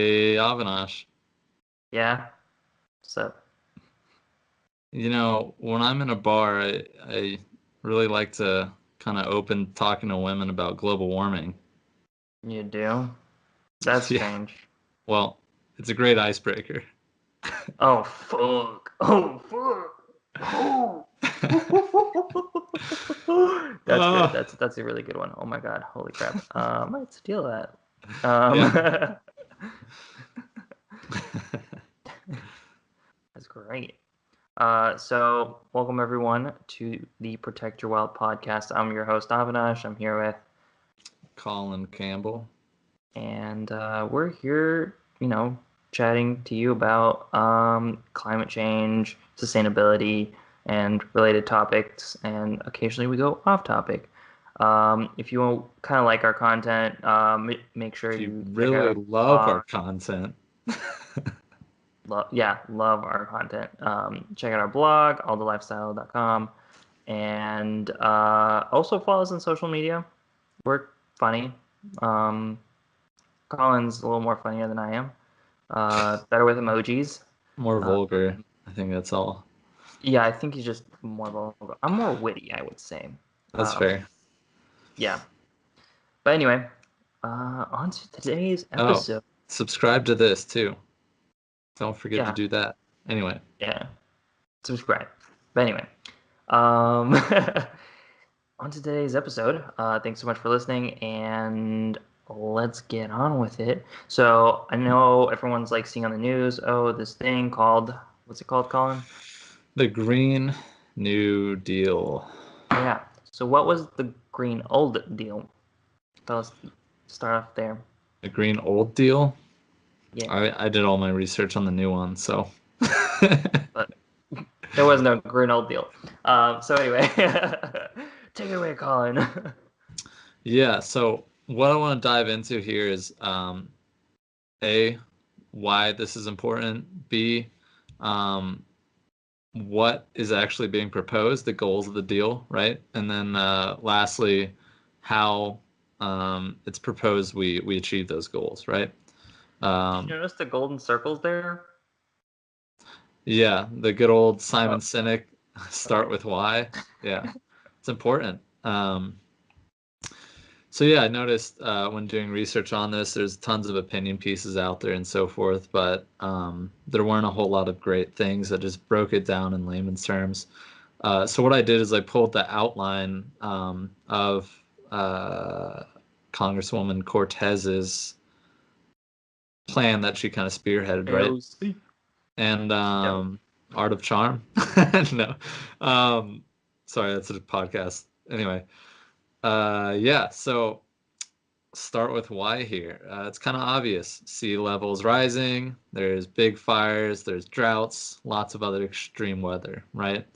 Hey, Avinash. Yeah. So When I'm in a bar, I really like to kind of open talking to women about global warming. you do? That's Yeah, strange. well, it's a great icebreaker. Oh fuck. Oh fuck. Oh. That's good. Oh, That's a really good one. Oh my god. Holy crap. I might steal that. yeah. That's great. So welcome everyone to the Protect Your Wild podcast. I'm your host Avinash. I'm here with, Colin Campbell. and we're here, chatting to you about climate change, sustainability, and related topics. And occasionally we go off topic. If you kind of like our content, make sure If you you check out really our love our blog. content, Love our content. Check out our blog, aldalifestyle.com, and also follow us on social media. We're funny. Um, Colin's a little more funnier than I am. Better with emojis. more Uh, vulgar. I think that's all. yeah, I think he's just more vulgar. I'm more witty, I would say. That's Um, fair. yeah. But anyway, on to today's Oh, episode. subscribe to this too. Don't forget to Yeah, do that. Anyway, yeah. Subscribe. But anyway, um, on to today's episode. Thanks so much for listening, and let's get on with it. So I know everyone's like seeing on the news, oh, this thing called, what's it called, Colin? the Green New Deal. Yeah. So what was the Green Old Deal? Let's start off there. The Green Old Deal? Yeah. I did all my research on the new one, so. But there was no Green Old Deal. So anyway, take it away, Colin. Yeah, so what I want to dive into here is A, why this is important, B, um, what is actually being proposed, the goals of the deal, right? And then lastly, how it's proposed we achieve those goals, right? Did you notice the golden circles there? Yeah, the good old Oh, Simon Sinek, start okay. with why. Yeah, it's important. So yeah, I noticed when doing research on this, there's tons of opinion pieces out there and so forth, but there weren't a whole lot of great things that just broke it down in layman's terms. So what I did is I pulled the outline of Congresswoman Cortez's plan that she kind of spearheaded, right? AOC. And Yep. Art of Charm. No, um, sorry, that's a podcast. Anyway, yeah. So start with why here. It's kind of obvious. Sea levels rising. There's big fires. There's droughts. Lots of other extreme weather. Right.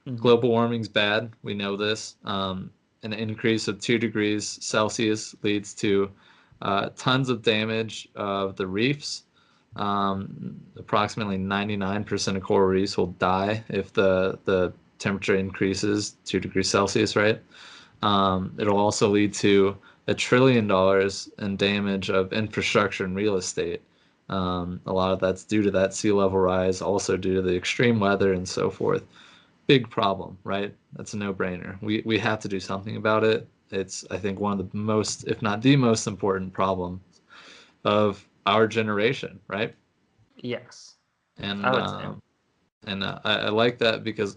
Mm-hmm. Global warming's bad. We know this. An increase of 2 degrees Celsius leads to tons of damage of the reefs. Approximately 99% of coral reefs will die if the temperature increases 2 degrees Celsius, right? It'll also lead to $1 trillion in damage of infrastructure and real estate. A lot of that's due to that sea level rise, also due to the extreme weather and so forth. Big problem, right? That's a no-brainer. We have to do something about it. It's, I think, one of the most, if not the most important problem of our generation, right? Yes, I And would say. I like that because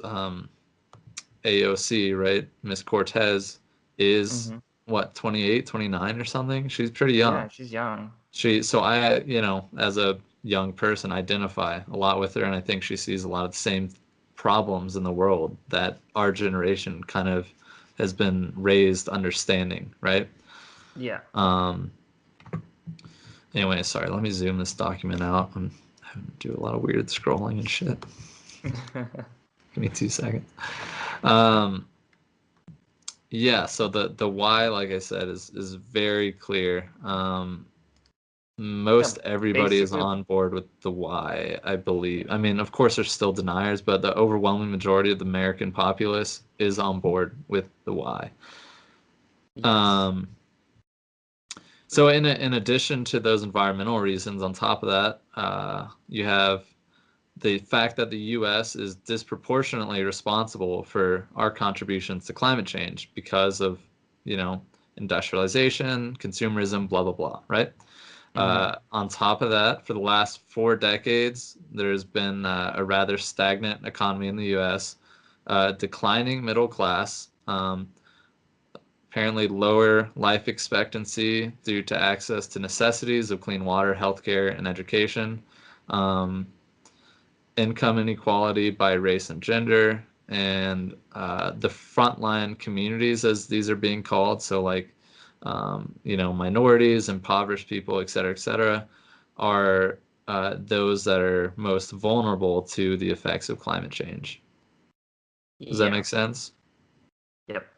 AOC, right? Miss Cortez is Mm-hmm. what, 28, 29 or something? She's pretty young. Yeah, she's young. So I, as a young person, identify a lot with her, and I think she sees a lot of the same problems in the world that our generation kind of has been raised understanding, right? Yeah. Um, anyway, sorry, let me zoom this document out. I'm having to do a lot of weird scrolling and shit. Give me 2 seconds. Um, yeah, so the why, like I said, is very clear. Yeah, Most everybody is basically. on board with the why, I believe. I mean, of course, there's still deniers, but the overwhelming majority of the American populace is on board with the why. Yes. Um, So in addition to those environmental reasons, on top of that, you have the fact that the U.S. is disproportionately responsible for our contributions to climate change because of, you know, industrialization, consumerism, blah, blah, blah, right? Hmm. On top of that, for the last 4 decades, there's been a rather stagnant economy in the U.S., declining middle class, apparently lower life expectancy due to access to necessities of clean water, healthcare, and education, um, income inequality by race and gender, and the frontline communities, as these are being called, so like you know, minorities, impoverished people, et cetera, are those that are most vulnerable to the effects of climate change. Does that Yeah. make sense? Yep.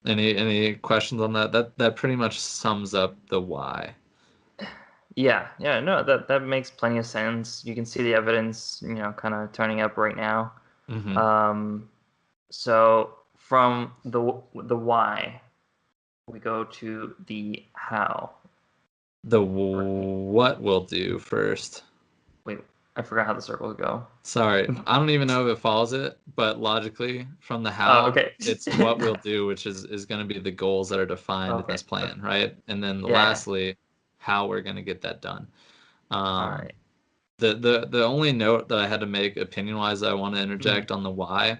Any questions on that? That pretty much sums up the why. Yeah. Yeah. No, that makes plenty of sense. You can see the evidence, kind of turning up right now. Hmm. Um, so from the why, we go to the how. The Right. what we'll do first. Wait, I forgot how the circles go. Sorry, I don't even know if it follows it, but logically, from the Oh, how, okay. it's what we'll do, which is going to be the goals that are defined in Okay. this plan, right? And then Yeah. lastly, how we're going to get that done. All Um, right. the only note that I had to make opinion-wise that I want to Mhm. interject on the why,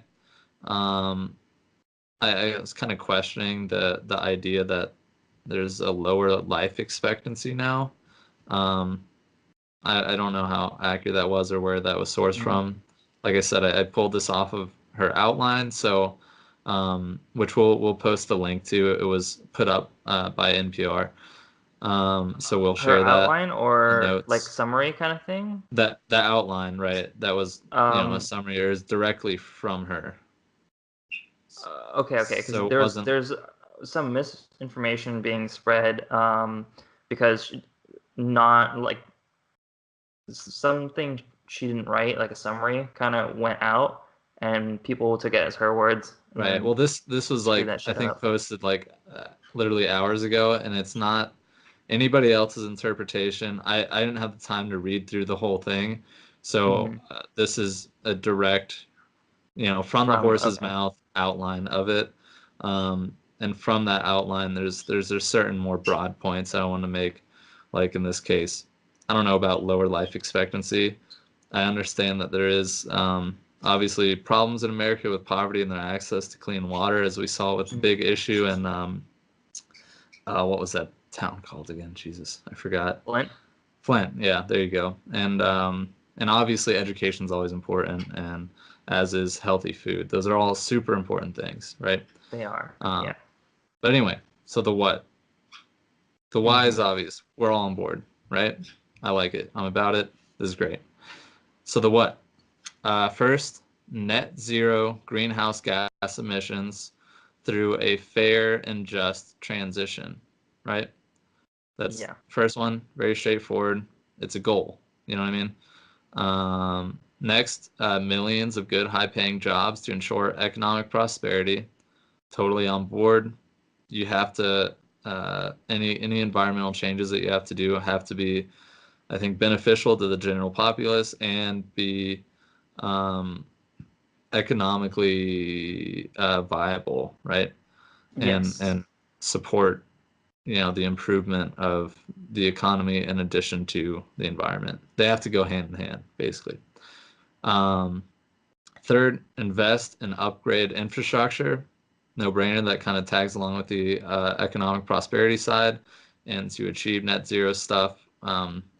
um, I was kind of questioning the idea that there's a lower life expectancy now. Um, I don't know how accurate that was or where that was sourced Mhm. from. Like I said, I pulled this off of her outline, so which we'll post the link to. It was put up by NPR, so we'll Her share that outline in or like notes. summary kind of thing? That outline, right? That was, you know, a Um, summary or is directly from her, okay, because so it there's wasn't there's some misinformation being spread because not like something she didn't write, like a summary, kind of went out, and people took it as her words and right. then Well, this was screwed like that I shit think up. posted like literally hours ago, and it's not anybody else's interpretation. I didn't have the time to read through the whole thing, so Hmm. this is a direct, you know, from the From horse's okay. mouth outline of it. And from that outline, there's certain more broad points I want to make, like in this case. I don't know about lower life expectancy. I understand that there is obviously problems in America with poverty and their access to clean water, as we saw with the Mhm. big issue in what was that town called again? Jesus, I forgot. Flint. Flint. Yeah, there you go. And obviously education is always important, and as is healthy food. Those are all super important things, right? They are. Um, Yeah. but anyway, so the what? The why is Hmm. obvious. We're all on board, right? I like it. I'm about it. This is great. So the what? First, net zero greenhouse gas emissions through a fair and just transition, right? That's Yeah. first one, very straightforward. It's a goal. You know what I mean? Next, millions of good, high-paying jobs to ensure economic prosperity. Totally on board. You have to any environmental changes that you have to do have to be, I think, beneficial to the general populace and be um, economically viable, right? Yes. And support, you know, the improvement of the economy in addition to the environment. They have to go hand in hand, basically. Um, Third, invest and upgrade infrastructure. No brainer. That kind of tags along with the economic prosperity side. And to achieve net zero stuff,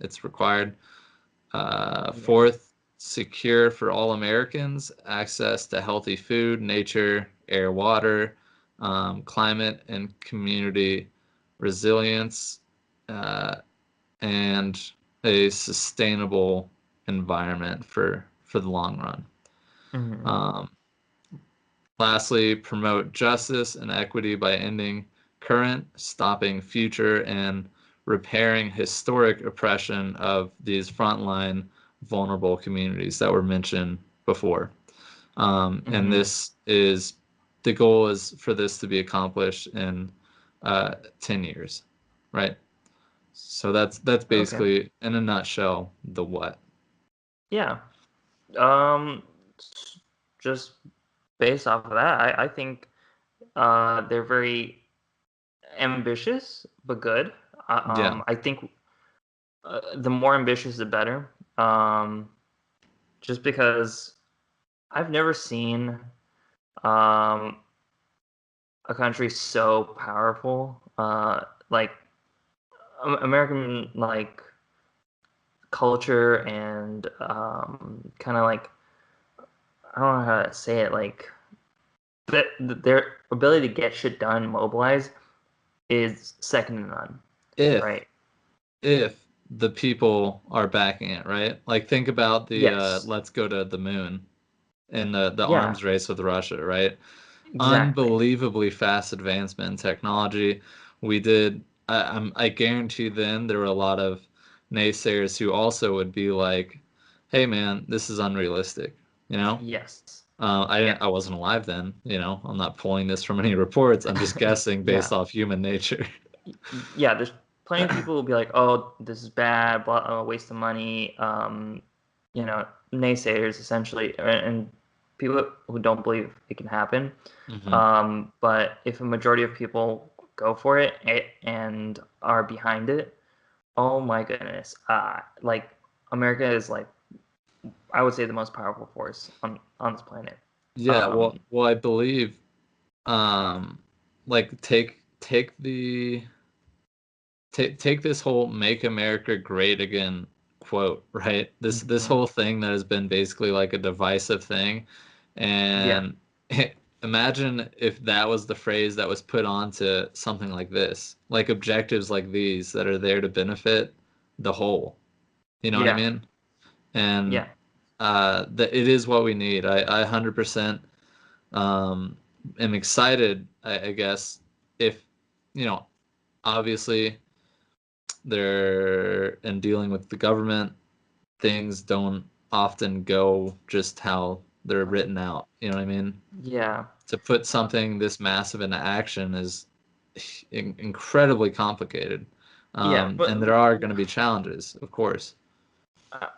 it's required. Yeah. Fourth, secure for all Americans access to healthy food, nature, air, water, climate, and community resilience, uh, and a sustainable environment for the long run. Hmm. Um, Lastly, promote justice and equity by ending current, stopping future, and repairing historic oppression of these frontline vulnerable communities that were mentioned before. And Hmm. the goal is for this to be accomplished in 10 years, right? So that's Okay. basically in a nutshell the what. Yeah. Um, just based off of that, I think they're very ambitious but good. Yeah. I think the more ambitious, the better. Um, just because I've never seen um, a country so powerful, like American like culture and kind of like I don't know how to say it, like their ability to get shit done, mobilize, is second to none, If right? if the people are backing it, right? Like think about the Yes. let's go to the moon in the Yeah. arms race with Russia, right? Exactly. Unbelievably fast advancement in technology. We did. I guarantee then there were a lot of naysayers who also would be like, "Hey, man, this is unrealistic." You know, Yes. I Yeah. I wasn't alive then. You know, I'm not pulling this from any reports. I'm just guessing Yeah. based off human nature. Yeah. There's plenty of people who will be like, "Oh, this is bad, blah, waste of money." Naysayers essentially, and people who don't believe it can happen. Hmm. But if a majority of people go for it and are behind it, oh my goodness, like America is like I would say the most powerful force on this planet. Yeah. Well, Um, well, I believe, um, like take this whole "Make America Great Again" quote, right? This mhm. whole thing that has been basically like a divisive thing, Yeah, and imagine if that was the phrase that was put onto something like this, like objectives like these that are there to benefit the whole. You know what I yeah, mean? And yeah, that it is what we need. I 100% um, am excited. I guess if you know, obviously they're in dealing with the government, things don't often go just how they're written out. You know what I mean? yeah, To put uh, something this massive into action is incredibly complicated. yeah. And there are going to be challenges, of course.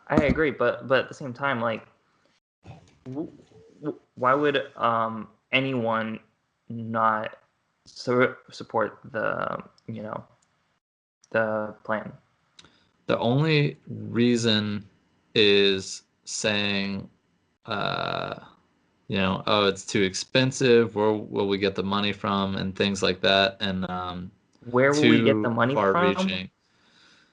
I agree, but at the same time, like, why would anyone not support the the plan? The only reason is saying, uh, oh, it's too expensive. Where will we get the money from, and things like that, and Where will we get the too money from? far-reaching.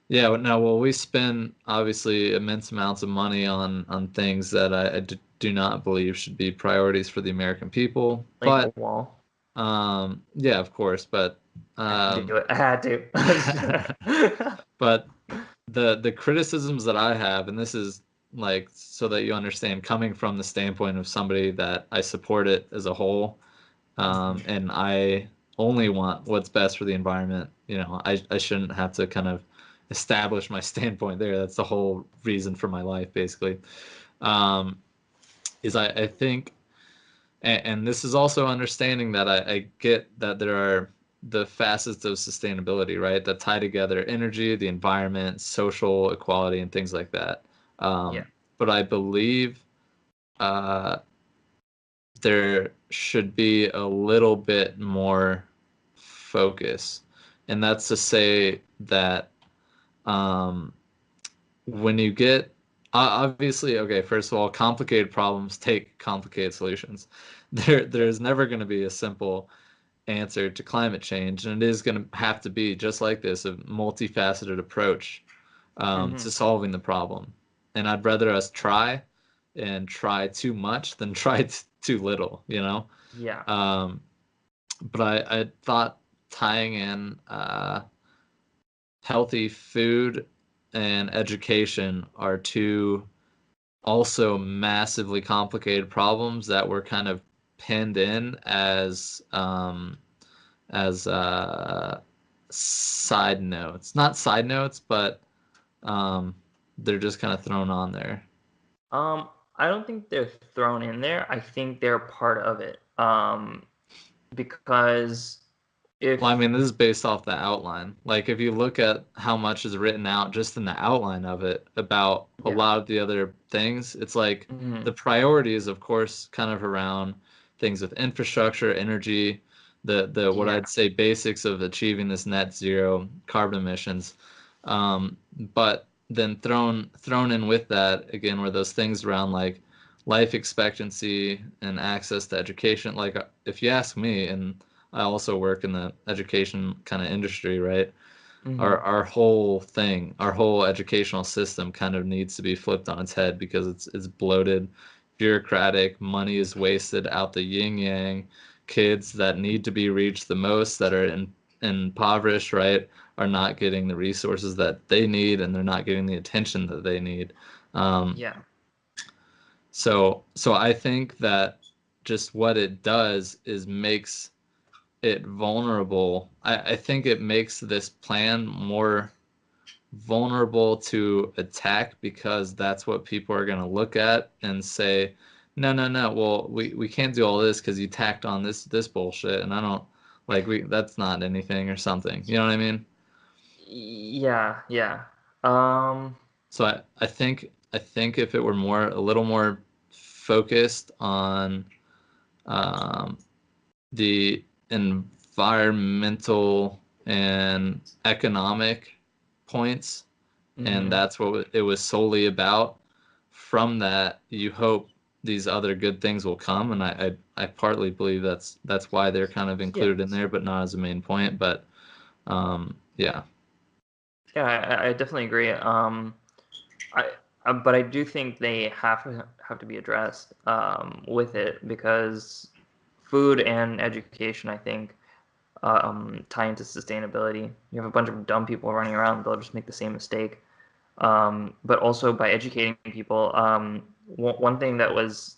Yeah, no, well, we spend obviously immense amounts of money on things that do not believe should be priorities for the American people. Like a But wall. yeah, of course, but I had to um, do it. I had to. but the criticisms that I have, and this is like so that you understand, coming from the standpoint of somebody that I support it as a whole, Mhm. and I only want what's best for the environment. I shouldn't have to kind of establish my standpoint there. That's the whole reason for my life, basically. Um, is I think, and this is also understanding that I get that there are the facets of sustainability, right, that tie together energy, the environment, social equality, and things like that. Yeah. But I believe uh, there should be a little bit more focus. And that's to say that um, when you get obviously, okay, first of all, complicated problems take complicated solutions. There's never going to be a simple answer to climate change, and it is going to have to be just like this, a multifaceted approach Hmm. to solving the problem. And I'd rather us try and try too much than try too little, you know? Yeah. Um, but I thought tying in healthy food and education are two also massively complicated problems that were kind of pinned in as side notes. Not side notes, but um, they're just kind of thrown on there. I don't think they're thrown in there. I think they're part of it. Because Well, I if mean, this is based off the outline. Like, if you look at how much is written out just in the outline of it about a yeah. lot of the other things, it's like Hmm. the priority is, of course, kind of around things with infrastructure, energy, the what Yeah. I'd say basics of achieving this net zero carbon emissions. But then thrown in with that again were those things around like life expectancy and access to education. Like, if you ask me, and I also work in the education kind of industry, right? Hmm. Our whole thing, our whole educational system kind of needs to be flipped on its head because it's bloated, bureaucratic, money is wasted out the yin yang. Kids that need to be reached the most, that are impoverished, right, are not getting the resources that they need, and they're not getting the attention that they need. Um, Yeah. so I think that just what it does is makes it vulnerable. I think it makes this plan more vulnerable to attack because that's what people are going to look at and say, no, no, no. Well, we can't do all this because you tacked on this bullshit, and I don't like we that's not anything or something. You know what I mean? Yeah. Yeah. Um, So I think if it were more a little more focused on um, the environmental and economic points, and hmm. that's what it was solely about. From that, you hope these other good things will come, and I partly believe that's why they're kind of Yeah. included in there, but not as a main point. But yeah. Yeah, I definitely agree. I, but I do think they have to be addressed with it because food and education, I think, tie into sustainability. You have a bunch of dumb people running around; they'll just make the same mistake. But also by educating people, one thing that was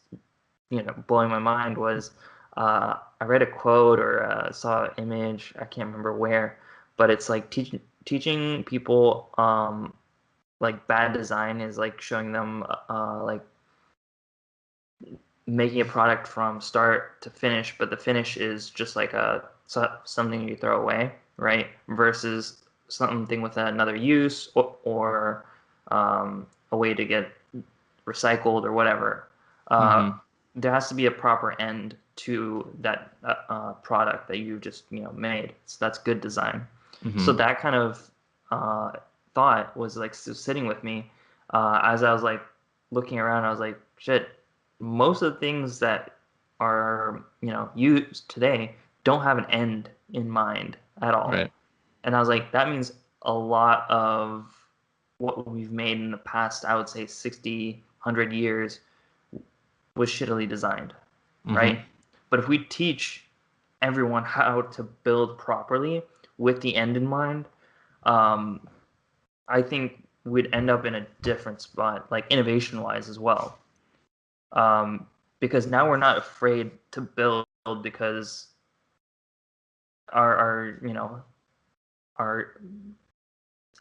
blowing my mind was I read a quote or saw an image. I can't remember where, but it's like teaching people like bad design is like showing them like making a product from start to finish, but the finish is just like something you throw away, right? Versus something with another use or a way to get recycled or whatever. Uh, Mm-hmm. there has to be a proper end to that product that you just made. So that's good design. So Mm-hmm. that kind of uh, thought was like still sitting with me as I was like looking around. I was like, shit. Most of the things that are used today don't have an end in mind at all. Right. And I was like, that means a lot of what we've made in the past, I would say 60, 100 years, was shittily designed, Mm-hmm. right? But if we teach everyone how to build properly with the end in mind, um, I think we'd end up in a different spot, like innovation wise as well. Um, because now we're not afraid to build because our our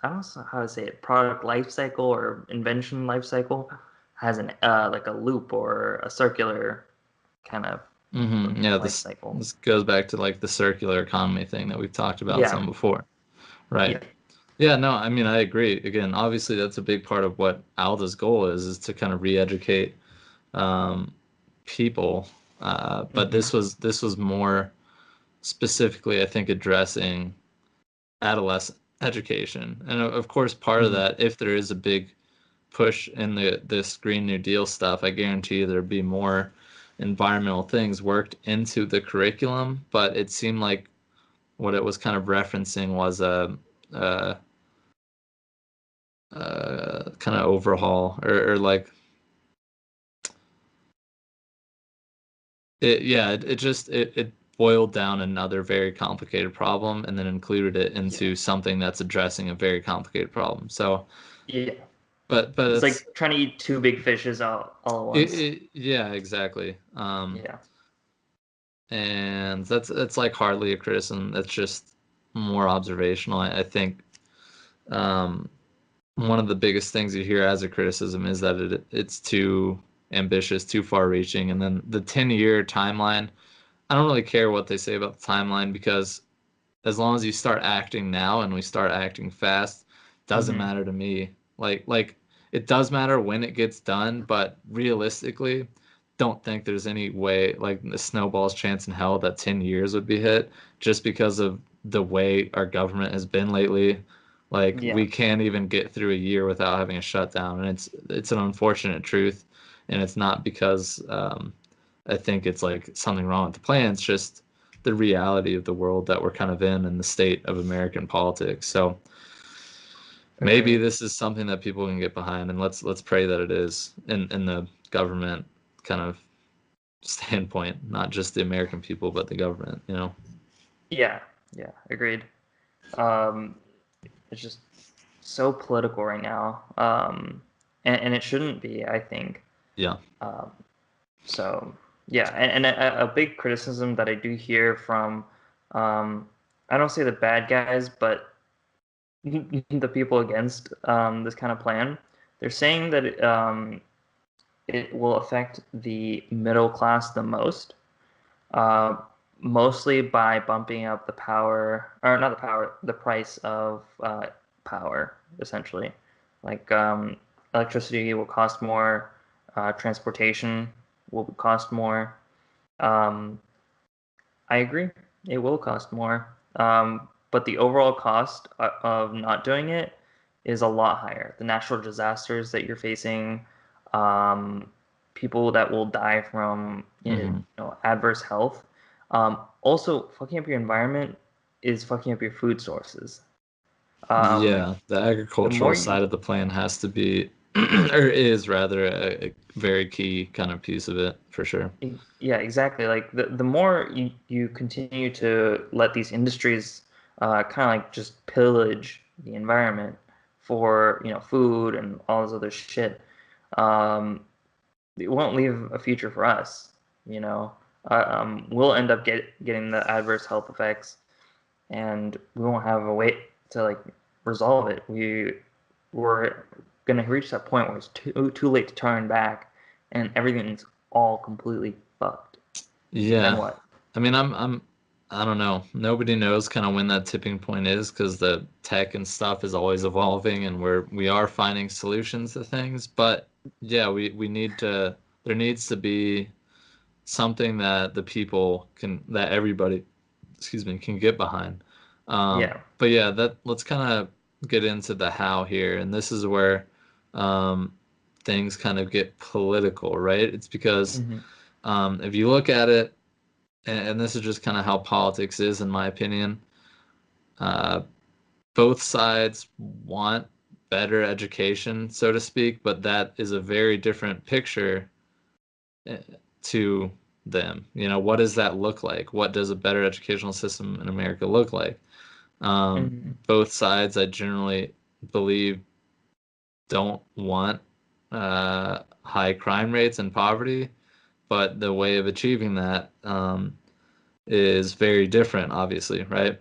I don't know how to say it, product life cycle or invention life cycle has an like a loop or a circular kind of Mm-hmm. Yeah, life this cycle. this goes back to like the circular economy thing that we've talked about Yeah, some before. Right. yeah, Yeah, no, I mean I agree. Again, obviously that's a big part of what ALDA's goal is to kind of re-educate um, people. But hmm, this was more specifically, I think, addressing adolescent education. And of course, part of hmm, that, if there is a big push in this Green New Deal stuff, I guarantee you there'd be more environmental things worked into the curriculum. But it seemed like what it was kind of referencing was a kind of overhaul or like it boiled down another very complicated problem and then included it yeah, into something that's addressing a very complicated problem. So, yeah. but It's it's like trying to eat two big fishes all at once. yeah, exactly. Yeah, And that's like hardly a criticism. That's just more observational. I think um, one of the biggest things you hear as a criticism is that it's too ambitious, too far-reaching, and then the 10-year timeline. I don't really care what they say about the timeline because as long as you start acting now and we start acting fast, doesn't Mm-hmm. matter to me. Like it does matter when it gets done, but realistically, don't think there's any way like the snowball's chance in hell that 10 years would be hit just because of the way our government has been lately. Like Yeah. we can't even get through a year without having a shutdown, and it's an unfortunate truth, and it's not because I think it's like something wrong with the plan. It's just the reality of the world that we're kind of in and the state of American politics. So maybe Agreed. this is something that people can get behind, and let's pray that it is in the government kind of standpoint, not just the American people, but the government, you know? Yeah. Yeah. Agreed. Um, it's just so political right now, and it shouldn't be, I think. Yeah. Um, so yeah, and a big criticism that I do hear from, I don't say the bad guys, but the people against this kind of plan, they're saying that it will affect the middle class the most, uh, mostly by bumping up the power, or not the power, the price of power, essentially. Like electricity will cost more, transportation will cost more. Um, I agree, it will cost more, but the overall cost of not doing it is a lot higher. The natural disasters that you're facing, um, people that will die from Hmm. adverse health. Also, fucking up your environment is fucking up your food sources. Um, Yeah, the the agricultural more you, side of the plan has to be, or is rather, a very key kind of piece of it for sure. yeah, exactly. Like the more you continue to let these industries kind of like just pillage the environment for, food and all this other shit, um, it won't leave a future for us, you know. We'll end up getting the adverse health effects, and we won't have a way to like resolve it. We're gonna reach that point where it's too late to turn back, and everything's all completely fucked. Then Yeah. what? I mean, I don't know. Nobody knows kind of when that tipping point is because the tech and stuff is always evolving and we are finding solutions to things. But yeah, we need to, there needs to be something that the people can, that everybody, excuse me, can get behind. Yeah. But yeah, that let's kind of get into the how here, and this is where um, things kind of get political, right? It's because Hmm. if you look at it, and this is just kind of how politics is, in my opinion. Uh, both sides want better education, so to speak, but that is a very different picture eh, to them. You know, what does that look like? What does a better educational system in America look like? Hmm. Both sides, I generally believe, don't want high crime rates and poverty, but the way of achieving that is very different, obviously, right?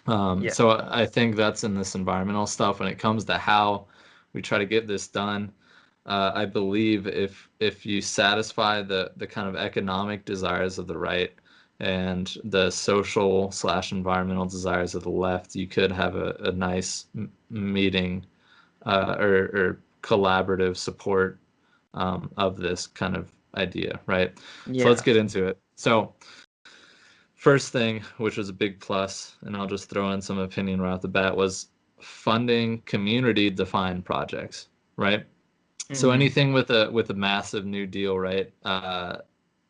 Yeah. So I think that's in this environmental stuff. When it comes to how we try to get this done, I believe if you satisfy the kind of economic desires of the right and the social slash environmental desires of the left, you could have a nice meeting or collaborative support of this kind of idea, right? So let's Yeah. get into it. So first thing, which was a big plus, and I'll just throw in some opinion right off the bat, was funding community defined projects, right? So Hmm. anything with a massive new deal, right?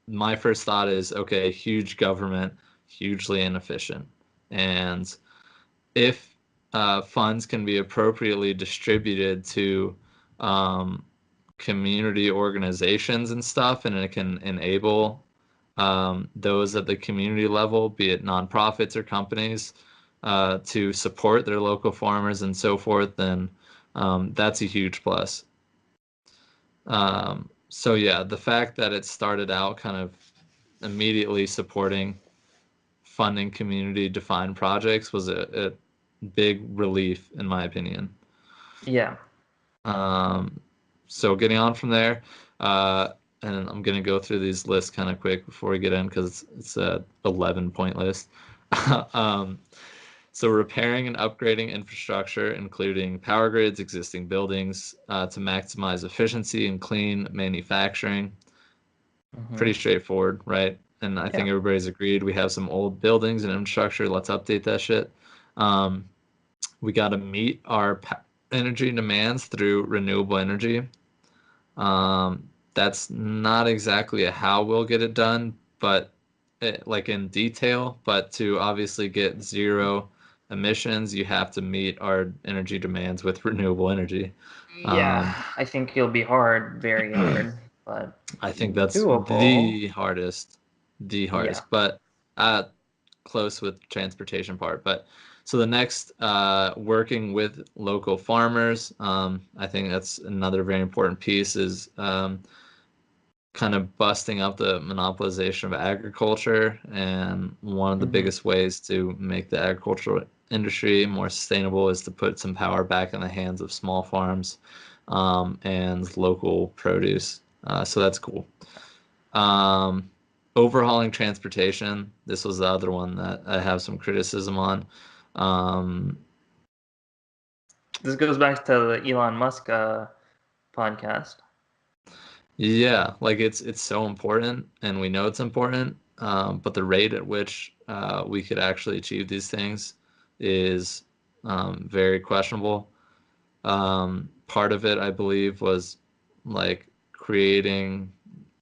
My first thought is okay, huge government, hugely inefficient, and if funds can be appropriately distributed to um, community organizations and stuff, and it can enable those at the community level, be it nonprofits or companies, to support their local farmers and so forth, then that's a huge plus. So yeah, the fact that it started out kind of immediately supporting funding community defined projects was a big relief in my opinion. Yeah. Um, so getting on from there, uh, and I'm gonna go through these lists kind of quick before we get in because it's a 11 point list. um, So repairing and upgrading infrastructure, including power grids, existing buildings, to maximize efficiency and clean manufacturing. Mm-hmm. Pretty straightforward, right? And I think Yeah. everybody's agreed we have some old buildings and infrastructure. Let's update that shit. Um, we got to meet our energy demands through renewable energy. That's not exactly a how we'll get it done, but like in detail, but to obviously get zero emissions, you have to meet our energy demands with renewable energy. Yeah, Um, I think it'll be hard, very hard, but I think that's doable. the Yeah. hardest, but uh, close with transportation part. But so the next, working with local farmers, I think that's another very important piece is kind of busting up the monopolization of agriculture. And one of the Mm-hmm. biggest ways to make the agricultural industry more sustainable is to put some power back in the hands of small farms, and local produce. So that's cool. Um, Overhauling transportation. This was the other one that I have some criticism on. Um, This goes back to the Elon Musk podcast. yeah, like it's so important, and we know it's important. But the rate at which we could actually achieve these things is very questionable. Part of it, I believe, was like creating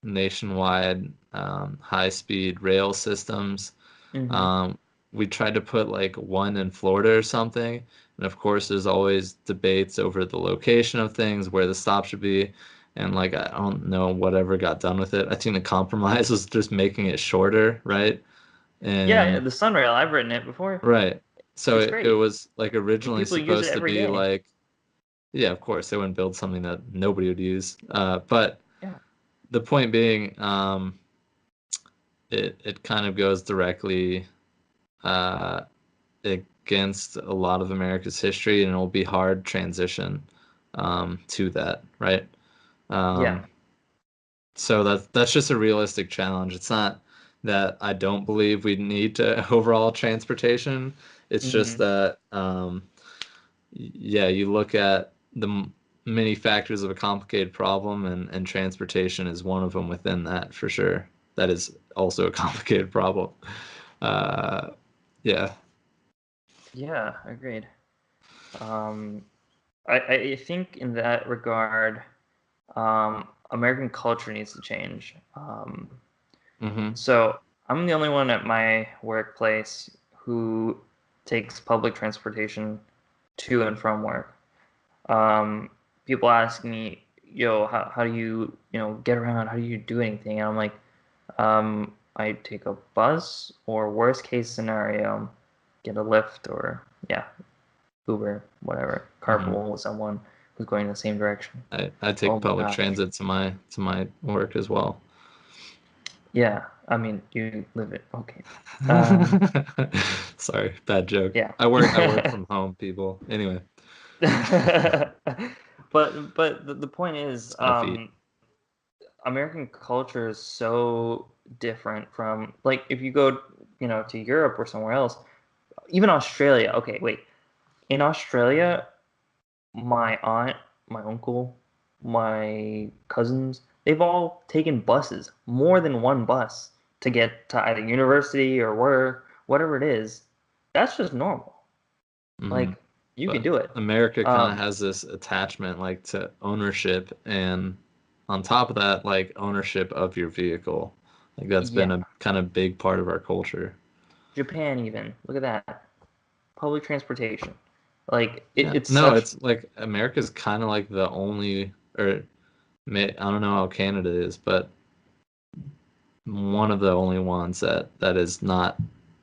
nationwide high-speed rail systems. Mm-hmm. Um, we tried to put like one in Florida or something, and of course, there's always debates over the location of things, where the stop should be, and like I don't know whatever got done with it. I think the compromise was just making it shorter, right? Yeah, And the Sunrail, I've written it before. right, so It's it great, was like and originally people use it supposed to every be day. like, yeah, of course, they wouldn't build something that nobody would use. But Yeah. the point being, it kind of goes directly uh, against a lot of America's history, and it'll be hard transition to that, right? Yeah. Um, so that's just a realistic challenge. It's not that I don't believe we need to overall transportation. It's just Mm-hmm. that yeah, you look at the many factors of a complicated problem, and transportation is one of them within that for sure. That is also a complicated problem. Uh, yeah. Yeah, agreed. Um, I think in that regard, American culture needs to change. Hmm. So I'm the only one at my workplace who takes public transportation to and from work. Um, People ask me, yo, how do you, get around? How do you do anything? And I'm like, I take a bus, or worst case scenario, get a Lyft, or yeah, Uber, whatever, Hmm. carpool with someone who's going in the same direction. I Oh take my public gosh. transit to my work as well. Yeah, I mean, you live it. Okay. Um, Sorry, bad joke. yeah. I work from home, people. Anyway, But the point is, small feet. American culture is so different from, like, if you go, to Europe or somewhere else, even Australia. Okay, wait. In Australia, my aunt, my uncle, my cousins, they've all taken buses, more than one bus, to get to either university or work, whatever it is. That's just normal. Hmm. Like, you can But do it. America kind of Um, has this attachment like to ownership, and on top of that, like ownership of your vehicle. Like that's been yeah. a kind of big part of our culture. Japan even. Look at that. Public transportation. Like, Yeah. it's No, such. it's like America's kind of like the only, or I don't know how Canada is, but one of the only ones that has not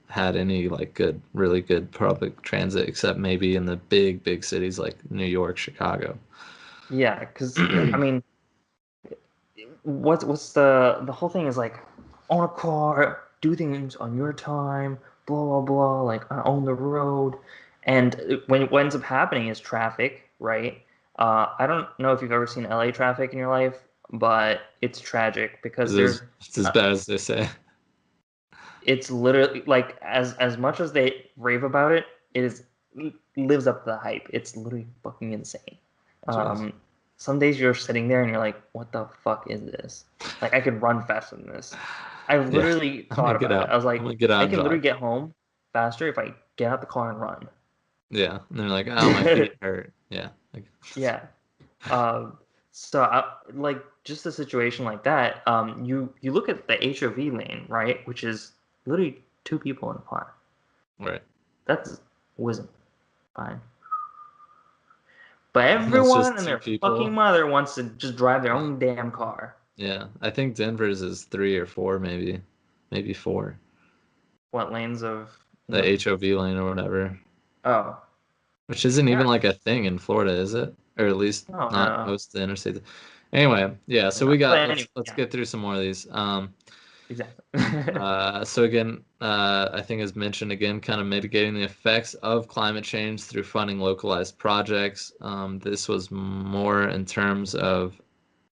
had any like really good public transit, except maybe in the big cities like New York, Chicago. Yeah, because I mean, what's the whole thing is like, own a car, do things on your time, blah blah blah. Like, I own the road, and what ends up happening is traffic, right? I don't know if you've ever seen LA traffic in your life, but it's tragic because It's as uh, bad as they say. it's literally like, as much as they rave about it, it is lives up to the hype. It's literally fucking insane. Jeez. Um, some days you're sitting there and you're like, what the fuck is this? Like I could run faster than this. I Yeah. literally I'm gonna thought get about it. out. I was I'm like, gonna get out I and can literally jog. get home faster if I get out the car and run. Yeah. And they're like, oh, my feet hurt. Yeah. Like, Yeah. Um, so like just a situation like that, you look at the HOV lane, right, which is literally two people in a car. right. That's wasn't fine. But That's everyone just and two their fucking people. mother wants to just drive their own damn car. Yeah. I think Denver's is 3 or 4, maybe 4. What lanes of The the HOV lane or whatever. oh Which isn't even yeah like a thing in Florida, is it? Or at least no not no most of the interstates. Anyway, yeah, so no we got but let's anyway let's yeah get through some more of these. exactly So again, I think as mentioned again, kind of mitigating the effects of climate change through funding localized projects. This was more in terms of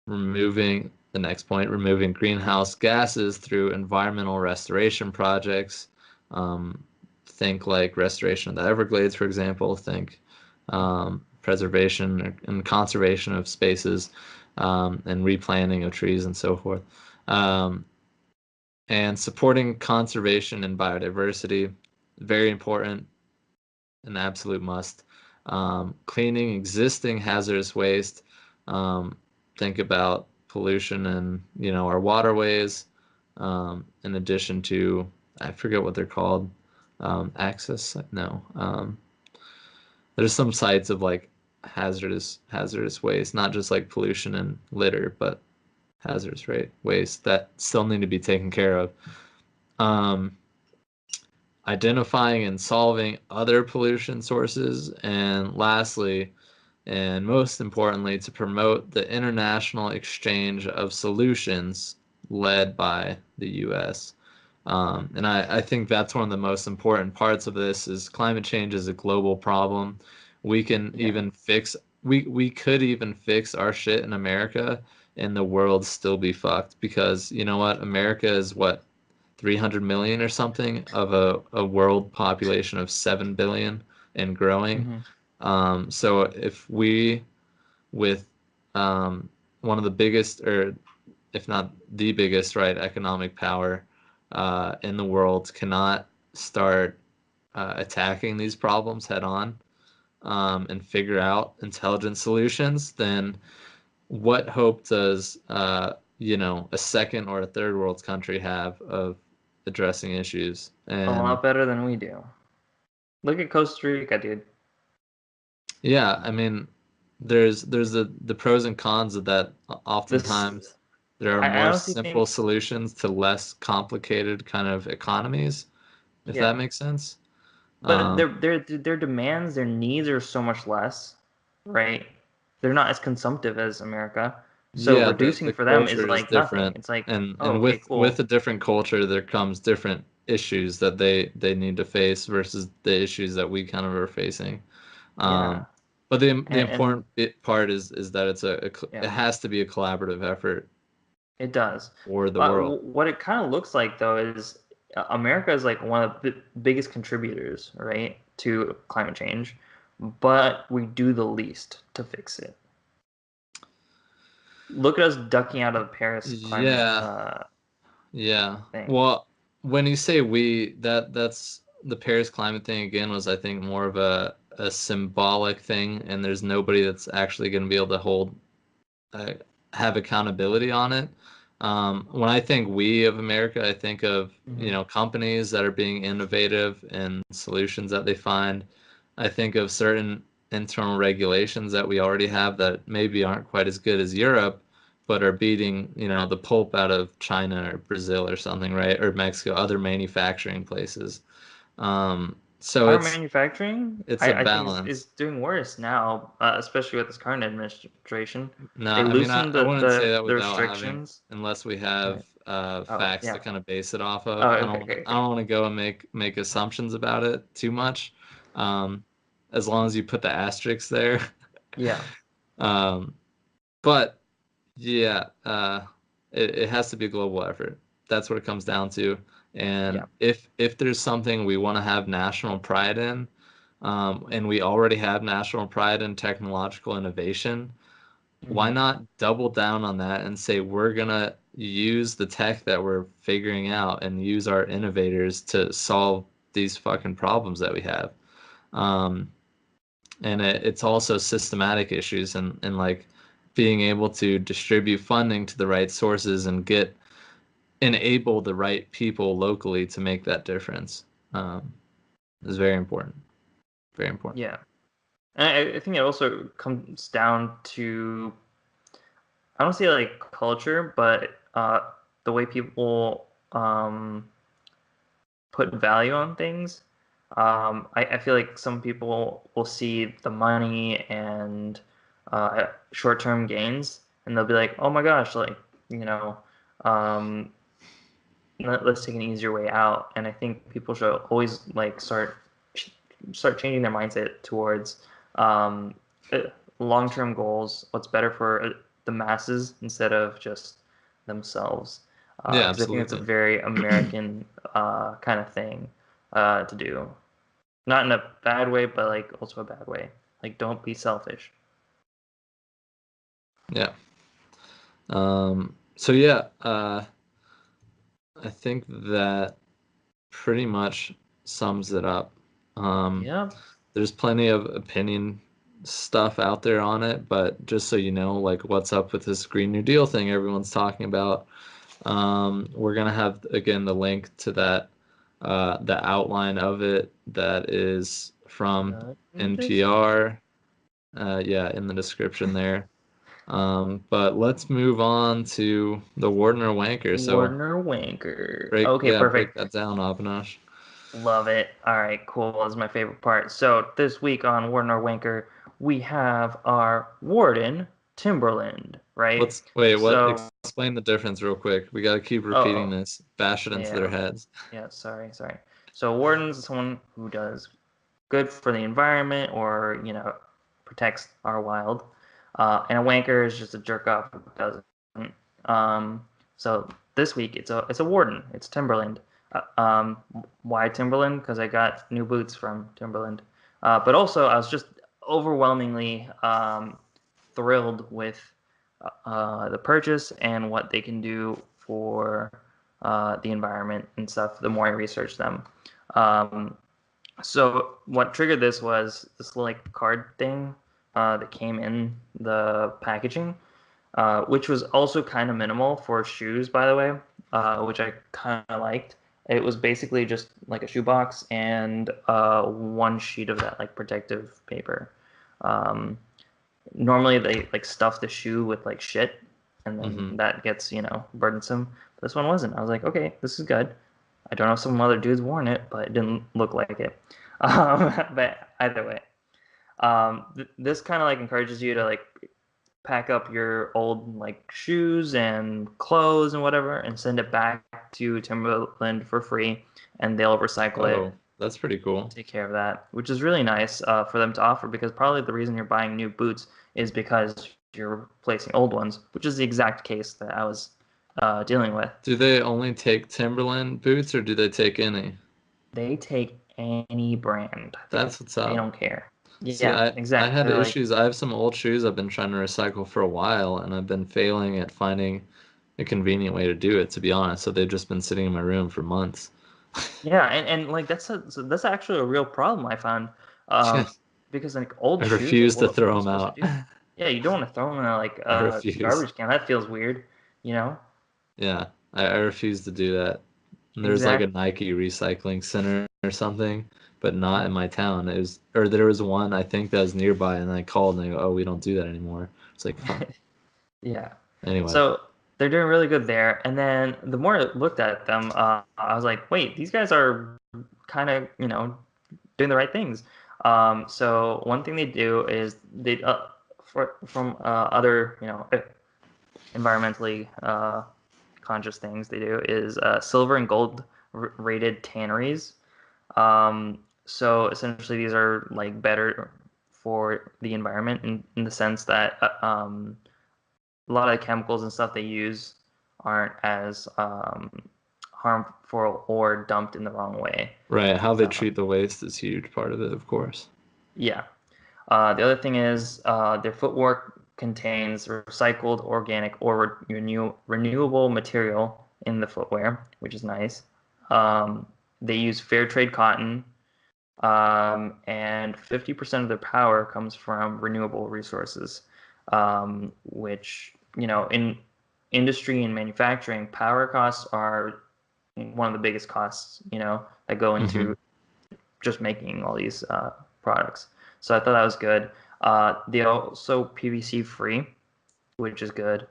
removing the next point, removing greenhouse gases through environmental restoration projects. Um, think like restoration of the Everglades, for example. Think preservation and conservation of spaces and replanting of trees and so forth. Um, and supporting conservation and biodiversity, very important, an absolute must. Cleaning existing hazardous waste. Um, think about pollution and our waterways. In addition to, I forget what they're called. Access? No. There's some sites of like hazardous waste, not just like pollution and litter, but hazardous waste that still need to be taken care of. Um, Identifying and solving other pollution sources, and lastly, and most importantly, to promote the international exchange of solutions led by the U.S. And I think that's one of the most important parts of this is climate change is a global problem. We can yeah even we could even fix our shit in America and the world still be fucked because you know what? America is what 300 million or something of a world population of 7 billion and growing. hmm So if we, with um, one of the biggest, or if not the biggest, right, economic power in the world, cannot start attacking these problems head on and figure out intelligent solutions, then what hope does a second or a third world country have of addressing issues? a And lot better than we do. Look at Costa Rica, dude. yeah, I mean, there's the pros and cons of that. This Oftentimes, there are I more honestly simple think solutions to less complicated kind of economies, if that yeah, makes sense. but Um, their demands, their needs are so much less, right? They're not as consumptive as America, so yeah, the reducing for them is culture is like nothing. different, It's like, oh, and okay, with cool, a different culture, there comes different issues that they need to face versus the issues that we kind of are facing. yeah, But the and important part is that it yeah, has to be a collaborative effort it does. for the world. What it kind of looks like though is America is like one of the biggest contributors, right, to climate change, but we do the least to fix it. Look at us ducking out of the Paris climate Yeah, yeah. thing. Well, when you say we, that's the Paris climate thing again was I think more of a symbolic thing, and there's nobody that's actually going to be able to uh, have accountability on it. When I think we of America, I think of hmm companies that are being innovative and solutions that they find. I think of certain internal regulations that we already have that maybe aren't quite as good as Europe, but are beating the pulp out of China or Brazil or something, right? Or Mexico, other manufacturing places. So Our it's manufacturing, it's a I think, is balance. doing worse now, especially with this current administration. No, They I mean loosened I wouldn't say that the without having, restrictions. unless we Right. have Oh, facts to yeah. kind of base it off of. Oh, I okay, don't okay, I okay. don't want to go and make assumptions about it too much. Um, as long as you put the asterisks there. Yeah, Um, but yeah, it has to be a global effort. That's what it comes down to. And yeah. if there's something we want to have national pride in, and we already have national pride in technological innovation, why Hmm. not double down on that and say we're gonna use the tech that we're figuring out and use our innovators to solve these fucking problems that we have. Um, and it's also systematic issues and like being able to distribute funding to the right sources and enable the right people locally to make that difference is very important. Very important. Yeah. And I think it also comes down to, I don't say like culture, but the way people put value on things. I feel like some people will see the money and short-term gains, and they'll be like, "Oh my gosh, like, you know, um, let's take an easier way out." And I think people should always like start changing their mindset towards um, uh, long-term goals, what's better for the masses instead of just themselves. Yeah, Because I think it's a absolutely. very American kind of thing to do. Not in a bad way, but like also a bad way. Like, don't be selfish. Yeah. So yeah, I think that pretty much sums it up. Um, Yep. there's plenty of opinion stuff out there on it, but just so you know, like what's up with this Green New Deal thing everyone's talking about. We're gonna have again the link to that, the outline of it that is from In the description. NPR. Yeah, in the description there. But let's move on to the Wardener Wanker. So Warner Wanker. break, Okay, yeah, break perfect. that down, Avinash. Love it. All right, cool. This is my favorite part. So this week on Warden or Wanker, we have our Warden, Timberland, right? Wait, what? So, Explain the difference real quick. We gotta keep repeating oh, this. Bash it into their yeah, heads. yeah, sorry. So Warden's is someone who does good for the environment or, protects our wild. And a Wanker is just a jerk off who doesn't. Um, so this week it's a Warden. It's Timberland. Why Timberland? Because I got new boots from Timberland. But also I was just overwhelmingly thrilled with the purchase and what they can do for the environment and stuff. The more I researched them. Um, so what triggered this was this like card thing that came in the packaging, which was also kind of minimal for shoes, by the way, which I kind of liked. It was basically just like a shoebox and one sheet of that like protective paper. Um, Normally they like stuff the shoe with like shit, and then Hmm. that gets burdensome. But this one wasn't. I was like, okay, this is good. I don't know if some other dudes worn it, but it didn't look like it. But either way, this kind of like encourages you to like pack up your old like shoes and clothes and whatever and send it back to Timberland for free, and they'll recycle it, Oh, that's pretty cool. take care of that, which is really nice for them to offer because probably the reason you're buying new boots is because you're replacing old ones, which is the exact case that I was dealing with. Do they only take Timberland boots or do they take any? They take any brand. That's what's They up. don't care. See, Yeah, I exactly. had They're like, issues. I have some old shoes I've been trying to recycle for a while, and I've been failing at finding a convenient way to do it, to be honest. So they've just been sitting in my room for months. yeah, and like that's actually a real problem I found, Yeah, um, because like old I shoes, like refuse to what are throw you them supposed to out. do? Yeah, you don't want to throw them in like I a refuse. garbage can. That feels weird, you know? Yeah, I refuse to do that. And there's like a Exact. Nike recycling center or something, but not in my town. It was, or there was one I think that was nearby, and I called and they go, "Oh, we don't do that anymore." It's like, fuck. Yeah. Anyway, So they're doing really good there. And then the more I looked at them, I was like, wait, these guys are kind of, doing the right things. So one thing they do is from other, environmentally conscious things they do is silver and gold rated tanneries. So essentially, these are like better for the environment in the sense that a lot of the chemicals and stuff they use aren't as harmful or dumped in the wrong way. right, how they Um, treat the waste is a huge part of it, of course. Yeah. The other thing is their footwear contains recycled, organic, or renewable material in the footwear, which is nice. They use fair trade cotton, and 50% of their power comes from renewable resources, which, in industry and manufacturing, power costs are one of the biggest costs, that go Hmm. into just making all these products. So I thought that was good. They also PVC free, which is good.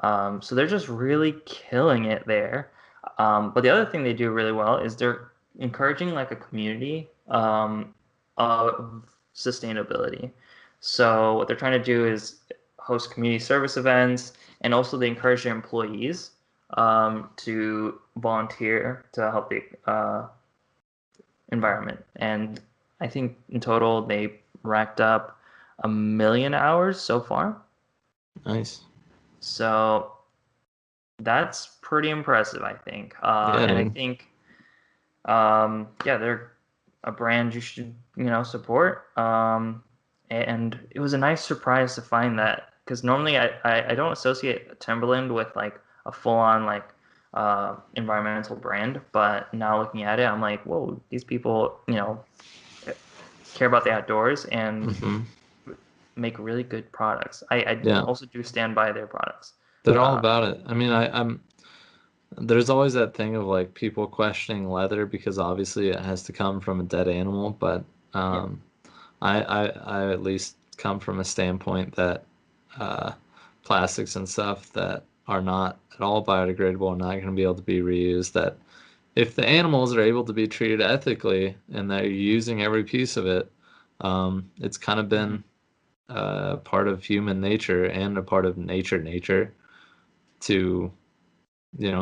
So they're just really killing it there. But the other thing they do really well is they're encouraging like a community of sustainability. So what they're trying to do is host community service events, and also they encourage their employees to volunteer to help the environment. And I think in total they racked up 1 million hours so far. Nice. So that's pretty impressive, I think. Yeah, And I dude. think, yeah, they're a brand you should, support. And it was a nice surprise to find that, because normally I don't associate Timberland with like a full-on like environmental brand, but now looking at it, I'm like, whoa, these people, care about the outdoors and Hmm. make really good products. I Yeah, also do stand by their products. they're all Uh, about it. I mean, I'm there's always that thing of like people questioning leather because obviously it has to come from a dead animal, but yeah. um, I at least come from a standpoint that uh, plastics and stuff that are not at all biodegradable and not going to be able to be reused, that if the animals are able to be treated ethically and they're using every piece of it, it's kind of Hmm. been part of human nature and a part of nature to,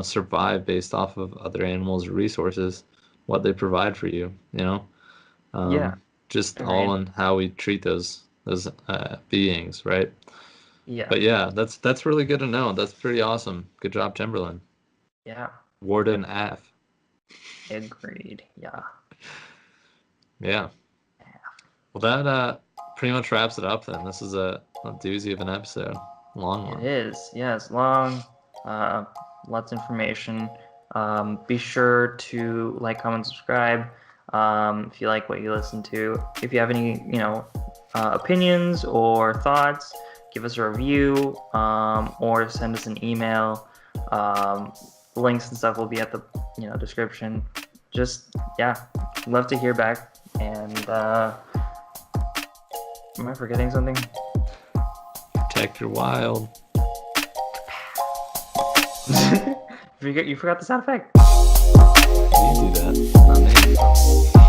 survive based off of other animals' resources, what they provide for you, Yeah, just all agreed. in how we treat those beings, right? Yeah, But yeah, that's really good to know. That's pretty awesome. Good job, Timberland. yeah, Warden Af. agreed. Yeah, Yeah. Well, that pretty much wraps it up then. This is a doozy of an episode. Long it one. is. Yeah, it's long. Uh, Lots of information. Be sure to like, comment, subscribe. If you like what you listen to. If you have any, opinions or thoughts, give us a review, or send us an email. Um, Links and stuff will be at the, description. Just, yeah, love to hear back. And am I forgetting something? Protect your wild. You forgot the sound effect. You do that. Not me.